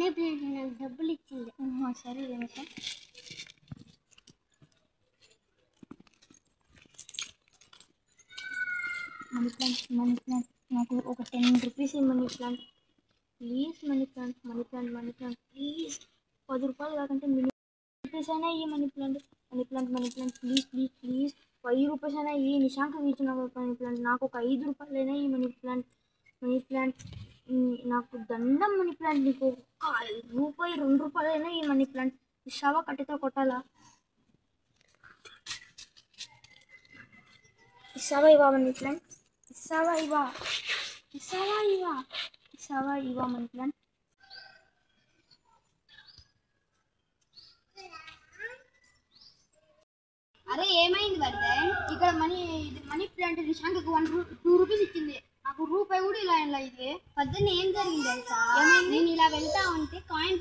Money plant నాకు డబ్బులు ఇచ్చింది. సరే రేణుక. మనీ ప్లాంట్ నాకు ఒక 10 rupees money plant please. Money plant please. 10 రూపాయలు కాకంటే మినీ రూపీస్ అయినా ఇవి మనీ ప్లాంట్ ప్లీజ్ 5 రూపీస్ అయినా ఇవి. నిశాంక్ ఇచ్చిన మనీ ప్లాంట్ నాకు ఒక 5 రూపాయలైనా ఈ మనీ ప్లాంట్ నాకు దండం. మనీ ప్లాంట్ నీకు ఒక రూపాయి 2 రూపాయలైనా ఈ మనీ ప్లాంట్ ఇస్తావా? కట్టెతో కొట్టాలా? ఇస్తావా ఇవా మనీ ప్లాంట్? ఇస్తావా ఇవా మనీ ప్లాంట్? అరే ఏమైంది వర్ధన్? ఇక్కడ మనీ ప్లాంట్ నిశాంక్ 2 రూపీస్ ఇచ్చింది. నాకు రూపాయి కూడా ఇలా ఇది పొద్దున్న ఏం జరిగింది తెలుసా? నేను ఇలా వెళ్తా ఉంటే కాయిన్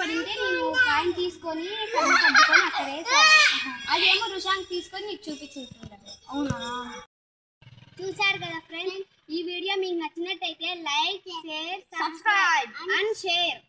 పడింటే నేను కాయిన్ తీసుకొని కట్టుకొని అక్కడ వేసాను. అదేమో నిశాంక్ తీసుకొని నీకు చూపించుకుంటాడు. అవునా? చూసారు కదా ఫ్రెండ్స్, ఈ వీడియో మీకు నచ్చినట్టయితే like, share, subscribe and share.